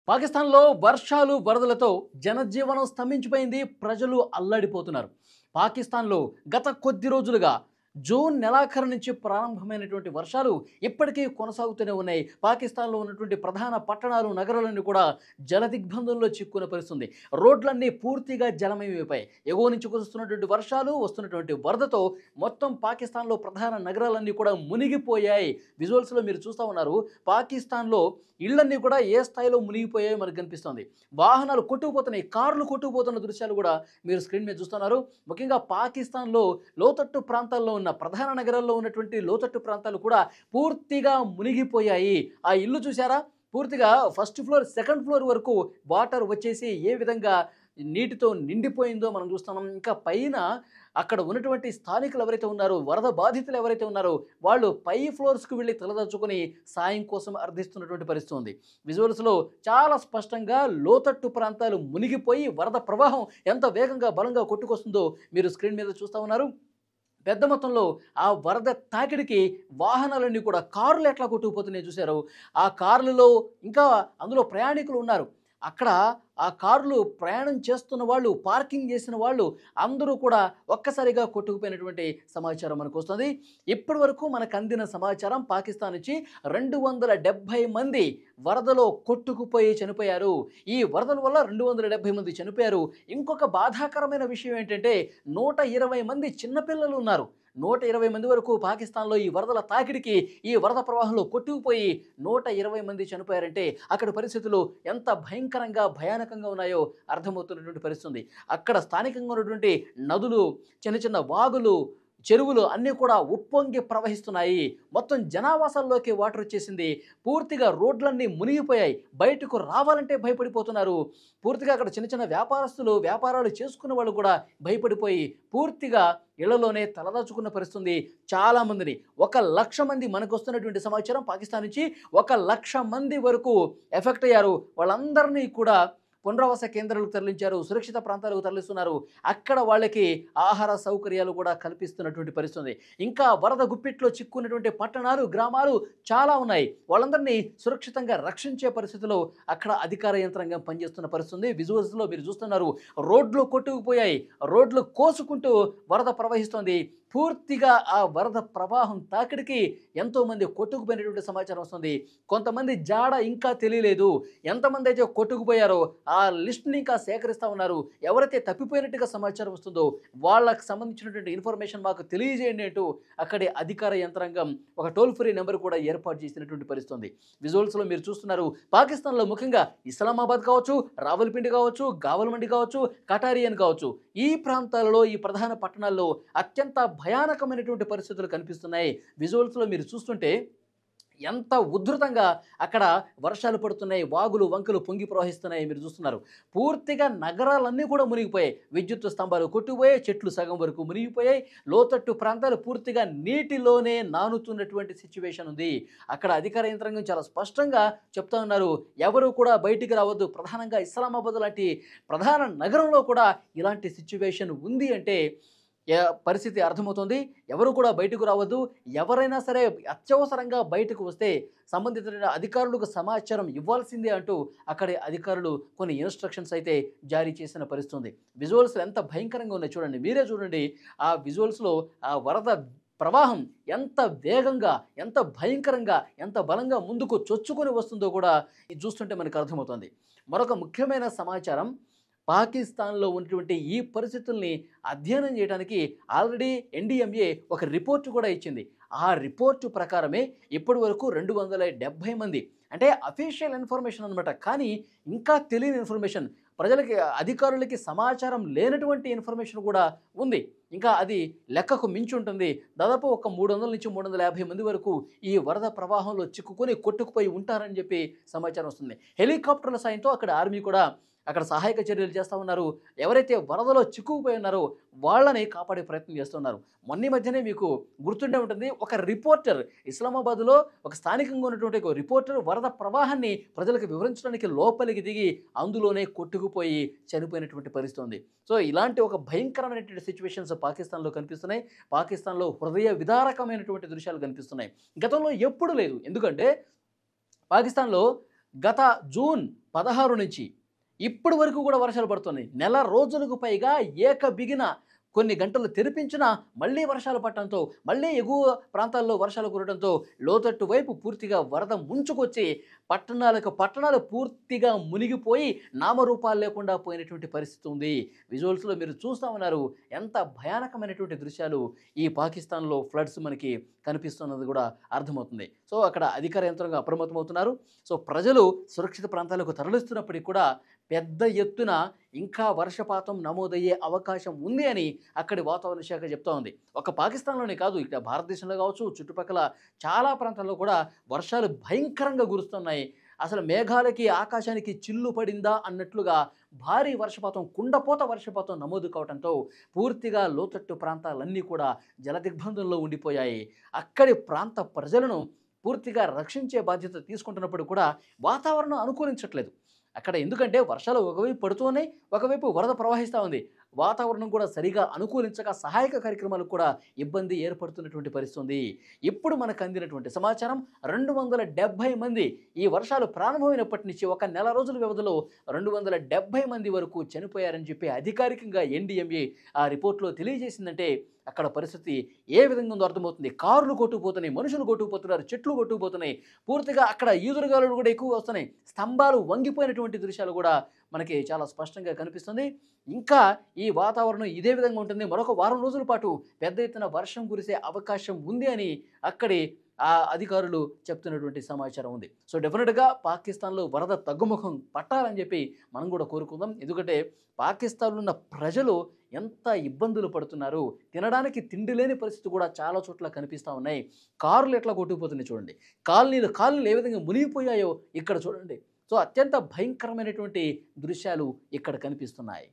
పాకిస్తాన్లో వర్షాలు వరదలతో జనజీవనం స్తంభించిపోయింది. ప్రజలు అల్లాడిపోతున్నారు. పాకిస్తాన్లో గత కొద్ది రోజులుగా జూన్ నెలాఖరు నుంచి ప్రారంభమైనటువంటి వర్షాలు ఇప్పటికీ కొనసాగుతూనే ఉన్నాయి. పాకిస్తాన్లో ఉన్నటువంటి ప్రధాన పట్టణాలు, నగరాలన్నీ కూడా జలదిగ్బంధంలో చిక్కుకున్న పరిస్థితుంది. రోడ్లన్నీ పూర్తిగా జలమయమైపోయాయి. ఎగువ నుంచి కురుస్తున్నటువంటి వర్షాలు, వస్తున్నటువంటి వరదతో మొత్తం పాకిస్తాన్లో ప్రధాన నగరాలన్నీ కూడా మునిగిపోయాయి. విజువల్స్లో మీరు చూస్తూ ఉన్నారు. పాకిస్తాన్లో ఇళ్లన్నీ కూడా ఏ స్థాయిలో మునిగిపోయాయో మనకు కనిపిస్తుంది. వాహనాలు కొట్టుకుపోతున్నాయి, కార్లు కొట్టుకుపోతున్న దృశ్యాలు కూడా మీరు స్క్రీన్ మీద చూస్తున్నారు. ముఖ్యంగా పాకిస్తాన్లో లోతట్టు ప్రాంతాల్లో ఉన్న ప్రధాన నగరాల్లో ఉన్నటువంటి లోతట్టు ప్రాంతాలు కూడా పూర్తిగా మునిగిపోయాయి. ఆ ఇల్లు చూసారా? పూర్తిగా ఫస్ట్ ఫ్లోర్, సెకండ్ ఫ్లోర్ వరకు వాటర్ వచ్చేసి ఏ విధంగా నీటితో నిండిపోయిందో మనం చూస్తున్నాం. ఇంకా పైన అక్కడ ఉన్నటువంటి స్థానికులు ఎవరైతే ఉన్నారో, వరద బాధితులు ఎవరైతే ఉన్నారో, వాళ్ళు పై ఫ్లోర్స్కి వెళ్ళి తలదాచుకొని సాయం కోసం అర్థిస్తున్నటువంటి పరిస్థితి ఉంది. విజువల్స్లో చాలా స్పష్టంగా లోతట్టు ప్రాంతాలు మునిగిపోయి వరద ప్రవాహం ఎంత వేగంగా బలంగా కొట్టుకొస్తుందో మీరు స్క్రీన్ మీద చూస్తూ ఉన్నారు. పెద్ద మొత్తంలో ఆ వరద తాకిడికి వాహనాలన్నీ కూడా, కార్లు ఎట్లా కొట్టుకుపోతున్నాయి చూశారు. ఆ కార్లలో ఇంకా అందులో ప్రయాణికులు ఉన్నారు. అక్కడ ఆ కార్లు ప్రయాణం చేస్తున్న వాళ్ళు, పార్కింగ్ చేసిన వాళ్ళు అందరూ కూడా ఒక్కసారిగా కొట్టుకుపోయినటువంటి సమాచారం మనకు వస్తుంది. ఇప్పటి వరకు మనకు అందిన సమాచారం పాకిస్తాన్ నుంచి 270 మంది వరదలో కొట్టుకుపోయి చనిపోయారు. ఈ వరదల వల్ల 270 మంది చనిపోయారు. ఇంకొక బాధాకరమైన విషయం ఏంటంటే 120 మంది చిన్నపిల్లలు ఉన్నారు. 120 మంది వరకు పాకిస్తాన్లో ఈ వరదల తాకిడికి, ఈ వరద ప్రవాహంలో కొట్టుకుపోయి 120 మంది చనిపోయారంటే అక్కడ పరిస్థితులు ఎంత భయంకరంగా, భయానకంగా ఉన్నాయో అర్థమవుతున్నటువంటి పరిస్థితి ఉంది. అక్కడ స్థానికంగా ఉన్నటువంటి నదులు, చిన్న చిన్న వాగులు, చెరువులు అన్నీ కూడా ఉప్పొంగి ప్రవహిస్తున్నాయి. మొత్తం జనావాసాల్లోకి వాటర్ వచ్చేసింది. పూర్తిగా రోడ్లన్నీ మునిగిపోయాయి. బయటకు రావాలంటే భయపడిపోతున్నారు. పూర్తిగా అక్కడ చిన్న చిన్న వ్యాపారస్తులు, వ్యాపారాలు చేసుకున్న వాళ్ళు కూడా భయపడిపోయి పూర్తిగా ఇళ్లలోనే తలదాచుకున్న పరిస్థితుంది. చాలామందిని, 1,00,000 మంది మనకు వస్తున్నటువంటి సమాచారం పాకిస్తాన్ నుంచి 1,00,000 మంది వరకు ఎఫెక్ట్ అయ్యారు. వాళ్ళందరినీ కూడా పునరావాస కేంద్రాలకు తరలించారు, సురక్షిత ప్రాంతాలకు తరలిస్తున్నారు. అక్కడ వాళ్ళకి ఆహార సౌకర్యాలు కూడా కల్పిస్తున్నటువంటి పరిస్థితి. ఇంకా వరద గుప్పిట్లో చిక్కున్నటువంటి పట్టణాలు, గ్రామాలు చాలా ఉన్నాయి. వాళ్ళందరినీ సురక్షితంగా రక్షించే పరిస్థితిలో అక్కడ అధికార యంత్రాంగం పనిచేస్తున్న పరిస్థితి. విజువల్స్లో మీరు చూస్తున్నారు. రోడ్లు కొట్టుకుపోయాయి, రోడ్లు కోసుకుంటూ వరద ప్రవహిస్తోంది. పూర్తిగా ఆ వరద ప్రవాహం తాకిడికి ఎంతోమంది కొట్టుకుపోయినటువంటి సమాచారం వస్తుంది. కొంతమంది జాడ ఇంకా తెలియలేదు. ఎంతమంది అయితే కొట్టుకుపోయారో ఆ లిస్ట్ని ఇంకా సేకరిస్తూ ఉన్నారు. ఎవరైతే తప్పిపోయినట్టుగా సమాచారం వస్తుందో వాళ్ళకి సంబంధించినటువంటి ఇన్ఫర్మేషన్ మాకు తెలియజేయండి అంటూ అక్కడి అధికార యంత్రాంగం ఒక టోల్ ఫ్రీ నెంబర్ కూడా ఏర్పాటు చేసినటువంటి పరిస్థితి. విజువల్స్లో మీరు చూస్తున్నారు. పాకిస్తాన్లో ముఖ్యంగా ఇస్లామాబాద్ కావచ్చు, రావల్పిండి కావచ్చు, గావల్మండి కావచ్చు, కటారియన్ కావచ్చు, ఈ ప్రాంతాలలో, ఈ ప్రధాన పట్టణాల్లో అత్యంత భయానకమైనటువంటి పరిస్థితులు కనిపిస్తున్నాయి. విజువల్స్లో మీరు చూస్తుంటే ఎంత ఉధృతంగా అక్కడ వర్షాలు పడుతున్నాయి, వాగులు వంకలు పొంగి ప్రవహిస్తున్నాయి మీరు చూస్తున్నారు. పూర్తిగా నగరాలన్నీ కూడా మునిగిపోయాయి. విద్యుత్ స్తంభాలు కొట్టుకుపోయాయి, చెట్లు సగం వరకు మునిగిపోయాయి. లోతట్టు ప్రాంతాలు పూర్తిగా నీటిలోనే నానుతున్నటువంటి సిచ్యువేషన్ ఉంది. అక్కడ అధికార యంత్రాంగం చాలా స్పష్టంగా చెప్తా ఉన్నారు, ఎవరు కూడా బయటికి రావద్దు. ప్రధానంగా ఇస్లామాబాద్ లాంటి ప్రధాన నగరంలో కూడా ఇలాంటి సిచ్యువేషన్ ఉంది అంటే పరిస్థితి అర్థమవుతుంది. ఎవరు కూడా బయటకు రావద్దు. ఎవరైనా సరే అత్యవసరంగా బయటకు వస్తే సంబంధిత అధికారులకు సమాచారం ఇవ్వాల్సిందే అంటూ అక్కడి అధికారులు కొన్ని ఇన్స్ట్రక్షన్స్ అయితే జారీ చేసిన పరిస్థితి. విజువల్స్ ఎంత భయంకరంగా ఉన్నాయి చూడండి, మీరే చూడండి. ఆ విజువల్స్లో ఆ వరద ప్రవాహం ఎంత వేగంగా, ఎంత భయంకరంగా, ఎంత బలంగా ముందుకు చొచ్చుకొని వస్తుందో కూడా ఇది చూస్తుంటే మనకు అర్థమవుతుంది. మరొక ముఖ్యమైన సమాచారం, పాకిస్తాన్లో ఉన్నటువంటి ఈ పరిస్థితుల్ని అధ్యయనం చేయడానికి ఆల్రెడీ ఎన్డీఎంఏ ఒక రిపోర్టు కూడా ఇచ్చింది. ఆ రిపోర్టు ప్రకారమే ఇప్పటి వరకు 270 మంది, అంటే అఫీషియల్ ఇన్ఫర్మేషన్ అనమాట, కానీ ఇంకా తెలియని ఇన్ఫర్మేషన్, ప్రజలకి, అధికారులకి సమాచారం లేనటువంటి ఇన్ఫర్మేషన్ కూడా ఉంది. ఇంకా అది లెక్కకు మించి ఉంటుంది. దాదాపు ఒక 300 నుంచి 350 మంది వరకు ఈ వరద ప్రవాహంలో చిక్కుకొని కొట్టుకుపోయి ఉంటారని చెప్పి సమాచారం వస్తుంది. హెలికాప్టర్ల సాయంతో అక్కడ ఆర్మీ కూడా అక్కడ సహాయక చర్యలు చేస్తూ ఉన్నారు. ఎవరైతే వరదలో చిక్కుకుపోయి ఉన్నారో వాళ్ళని కాపాడే ప్రయత్నం చేస్తున్నారు. మొన్న మధ్యనే మీకు గుర్తుండే ఉంటుంది, ఒక రిపోర్టర్ ఇస్లామాబాద్లో ఒక స్థానికంగా ఉన్నటువంటి ఒక రిపోర్టర్ వరద ప్రవాహాన్ని ప్రజలకు వివరించడానికి లోపలికి దిగి అందులోనే కొట్టుకుపోయి చనిపోయినటువంటి పరిస్థితి ఉంది. సో ఇలాంటి ఒక భయంకరమైనటువంటి సిచ్యువేషన్స్ పాకిస్తాన్లో కనిపిస్తున్నాయి. పాకిస్తాన్లో హృదయ విదారకమైనటువంటి దృశ్యాలు కనిపిస్తున్నాయి. గతంలో ఎప్పుడు లేదు. ఎందుకంటే పాకిస్తాన్లో గత జూన్ 16 నుంచి ఇప్పటి వరకు కూడా వర్షాలు పడుతున్నాయి. నెల రోజులకు పైగా ఏకబిగిన కొన్ని గంటలు తెరిపించినా మళ్ళీ వర్షాలు పడటంతో, మళ్ళీ ఎగువ ప్రాంతాల్లో వర్షాలు కురవడంతో లోతట్టు వైపు పూర్తిగా వరద ముంచుకొచ్చి పట్టణాలు పూర్తిగా మునిగిపోయి నామరూపాలు లేకుండా పోయినటువంటి పరిస్థితి ఉంది. విజువల్స్‌లో మీరు చూస్తా ఉన్నారు. ఎంత భయానకమైనటువంటి దృశ్యాలు ఈ పాకిస్తాన్‌లో ఫ్లడ్స్ మనకి కనిపిస్తున్నది కూడా అర్థమవుతుంది. సో, అక్కడ అధికార యంత్రాంగం అప్రమత్తమవుతున్నారు. సో, ప్రజలు సురక్షిత ప్రాంతాలకు తరలిస్తున్నప్పటికీ కూడా పెద్ద ఎత్తున ఇంకా వర్షపాతం నమోదయ్యే అవకాశం ఉంది అని అక్కడి వాతావరణ శాఖ చెప్తా ఉంది. ఒక పాకిస్తాన్‌లోనే కాదు, ఇక భారతదేశంలో కావచ్చు, చుట్టుపక్కల చాలా ప్రాంతాల్లో కూడా వర్షాలు భయంకరంగా కురుస్తున్నాయి. అసలు మేఘాలకి ఆకాశానికి చిల్లు పడిందా అన్నట్లుగా భారీ వర్షపాతం, కుండపోత వర్షపాతం నమోదు కావడంతో పూర్తిగా లోతట్టు ప్రాంతాలన్నీ కూడా జలదిగ్బంధంలో ఉండిపోయాయి. అక్కడి ప్రాంత ప్రజలను పూర్తిగా రక్షించే బాధ్యత తీసుకుంటున్నప్పుడు కూడా వాతావరణం అనుకూలించట్లేదు. అక్కడ ఎందుకంటే వర్షాలు ఒకవైపు పడుతూ ఉన్నాయి, ఒకవైపు వరద ప్రవహిస్తూ ఉంది. వాతావరణం కూడా సరిగా అనుకూలించక సహాయక కార్యక్రమాలకు కూడా ఇబ్బంది ఏర్పడుతున్నటువంటి పరిస్థితి ఉంది. ఇప్పుడు మనకు అందినటువంటి సమాచారం 270 మంది ఈ వర్షాలు ప్రారంభమైనప్పటి నుంచి ఒక నెల రోజుల వ్యవధిలో 270 మంది వరకు చనిపోయారని చెప్పి అధికారికంగా ఎన్డీఎంఏ ఆ రిపోర్ట్లో తెలియజేసిందంటే అక్కడ పరిస్థితి ఏ విధంగా ఉందో అర్థమవుతుంది. కార్లు కొట్టుకుపోతున్నాయి, మనుషులు కొట్టుకుపోతున్నారు, చెట్లు కొట్టుకుపోతున్నాయి. పూర్తిగా అక్కడ ఈదురుగాలులు కూడా ఎక్కువగా వస్తున్నాయి. స్తంభాలు వంగిపోయినటువంటి దృశ్యాలు కూడా మనకి చాలా స్పష్టంగా కనిపిస్తుంది. ఇంకా ఈ వాతావరణం ఇదే విధంగా ఉంటుంది. మరొక వారం రోజుల పాటు పెద్ద ఎత్తున వర్షం కురిసే అవకాశం ఉంది అని అక్కడి అధికారులు చెప్తున్నటువంటి సమాచారం ఉంది. సో, డెఫినెట్గా పాకిస్తాన్లో వరద తగ్గుముఖం పట్టాలని చెప్పి మనం కూడా కోరుకుందాం. ఎందుకంటే పాకిస్తాన్లో ఉన్న ప్రజలు ఎంత ఇబ్బందులు పడుతున్నారు. తినడానికి తిండి లేని పరిస్థితి కూడా చాలా చోట్ల కనిపిస్తూ ఉన్నాయి. కార్లు ఎట్లా కొట్టుకుపోతున్నాయి చూడండి. కాలనీలు ఏ విధంగా మునిగిపోయాయో ఇక్కడ చూడండి. సో, అత్యంత భయంకరమైనటువంటి దృశ్యాలు ఇక్కడ కనిపిస్తున్నాయి.